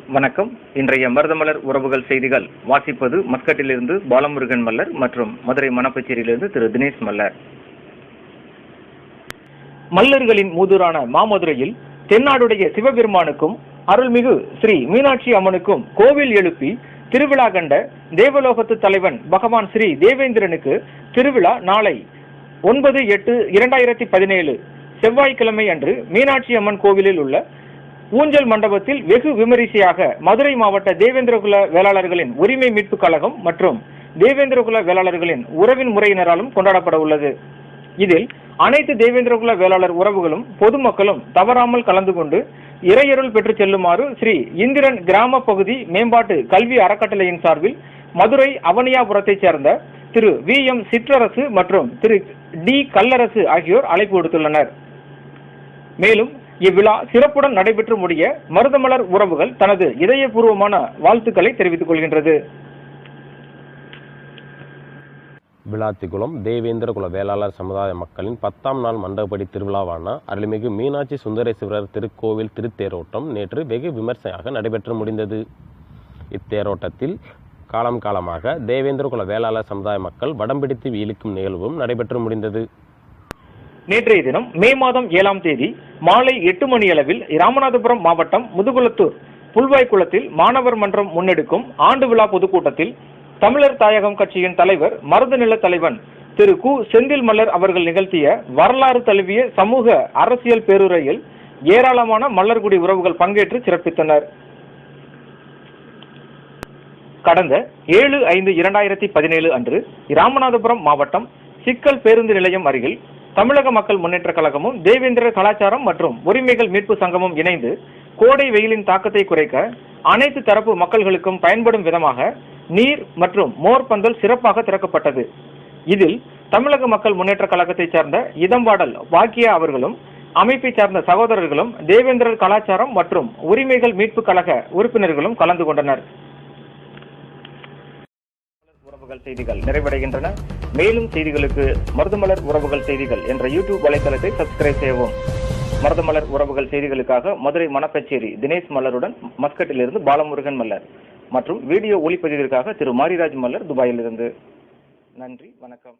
வணக்கம். இன்றைய மருதமலர் உறவுகள் செய்திகள் வாசிப்பது மஸ்கட்டிலிருந்து பாலமுருகன் மல்லர் மற்றும் மதுரை மணப்பச்சேரியிலிருந்து திரு தினேஷ் மல்லர். மல்லர்களின் மூதூரான மாமதுரையில் தென்னாடுடைய சிவபெருமானுக்கும் அருள்மிகு ஸ்ரீ மீனாட்சி அம்மனுக்கும் கோவில் எழுப்பி திருவிழா கண்ட தேவலோகத்து தலைவன் பகவான் ஸ்ரீ தேவேந்திரனுக்கு திருவிழா நாளை 9/8/2017 செவ்வாய்க்கிழமை அன்று மீனாட்சி அம்மன் கோவிலில் உள்ள ஊஞ்சல் மண்டபத்தில் வெகு விமரிசையாக மதுரை மாவட்ட தேவேந்திரகுல வேளாளர்களின் உரிமை மீட்பு கழகம் மற்றும் தேவேந்திரகுல வேளாளர்களின் உறவின் முறையினராலும் கொண்டாடப்பட உள்ளது. இதில் அனைத்து தேவேந்திரகுல வேளாளர் உறவுகளும் பொதுமக்களும் தவறாமல் கலந்து கொண்டு இறையருள் பெற்று செல்லுமாறு ஸ்ரீ இந்திரன் கிராம பகுதி மேம்பாட்டு கல்வி அறக்கட்டளையின் சார்பில் மதுரை அவனியாபுரத்தைச் சேர்ந்த திரு VM சிற்றரசு மற்றும் திரு D கல்லரசு ஆகியோர் அழைப்பு விடுத்துள்ளனர். மேலும் இவ்விழா சிறப்புடன் நடைபெற்று முடிய மருதமலர் உறவுகள் தனது இதயபூர்வமான வாழ்த்துக்களை தெரிவித்துக் கொள்கின்றது. விளாத்திக்குளம் தேவேந்திரகுல வேளாளர் சமுதாய மக்களின் 10ஆம் நாள் மண்டபப்படி திருவிழாவான அருள்மிகு மீனாட்சி சுந்தரேஸ்வரர் திருக்கோவில் திருத்தேரோட்டம் நேற்று வெகு விமர்சையாக நடைபெற்று முடிந்தது. இத்தேரோட்டத்தில் காலமாக தேவேந்திரகுல வேளாளர் சமுதாய மக்கள் வடம் பிடித்து இழுக்கும் நிகழ்வும் நடைபெற்று முடிந்தது. நேற்றைய தினம் மே மாதம் 7ஆம் தேதி மாலை 8 மணியளவில் ராமநாதபுரம் மாவட்டம் முதுகுளத்தூர் புல்வாய்க்குளத்தில் மாணவர் மன்றம் முன்னெடுக்கும் ஆண்டு விழா பொதுக்கூட்டத்தில் தமிழர் தாயகம் கட்சியின் தலைவர் மருதநில தலைவன் திரு கு செந்தில் மல்லர் அவர்கள் நிகழ்த்திய வரலாறு தழுவிய சமூக அரசியல் பேருரையில் ஏராளமான மல்லர்குடி உறவுகள் பங்கேற்று சிறப்பித்தனர். கடந்த 7/5/2017 அன்று ராமநாதபுரம் மாவட்டம் சிக்கல் பேருந்து நிலையம் அருகில் தமிழக மக்கள் முன்னேற்ற கழகமும் தேவேந்திர கலாச்சாரம் மற்றும் உரிமைகள் மீட்பு சங்கமும் இணைந்து கோடை வெயிலின் தாக்கத்தை குறைக்க அனைத்து தரப்பு மக்கள்களுக்கும் பயன்படும் விதமாக நீர் மற்றும் மோர் பந்தல் சிறப்பாக திறக்கப்பட்டது. இதில் தமிழக மக்கள் முன்னேற்ற கழகத்தைச் சேர்ந்த இதம்பாடல் வாக்கியா அவர்களும் அமைப்பை சார்ந்த சகோதரர்களும் தேவேந்திரர் கலாச்சாரம் மற்றும் உரிமைகள் மீட்பு கழக உறுப்பினர்களும் கலந்து கொண்டனர். உறவுகள் செய்திகள் நிறைவடைகின்றன. மேலும் செய்திகளுக்கு மருதமலர் உறவுகள் செய்திகள் என்ற யூடியூப் வலைத்தளத்தை சப்ஸ்கிரைப் செய்யவும். மருதமலர் உறவுகள் செய்திகளுக்காக மதுரை மணப்பச்சேரி தினேஷ் மல்லருடன் மஸ்கட்டிலிருந்து பாலமுருகன் மல்லர் மற்றும் வீடியோ ஒளிப்பதிவிற்காக திரு மாரிராஜ் மல்லர் துபாயிலிருந்து. நன்றி, வணக்கம்.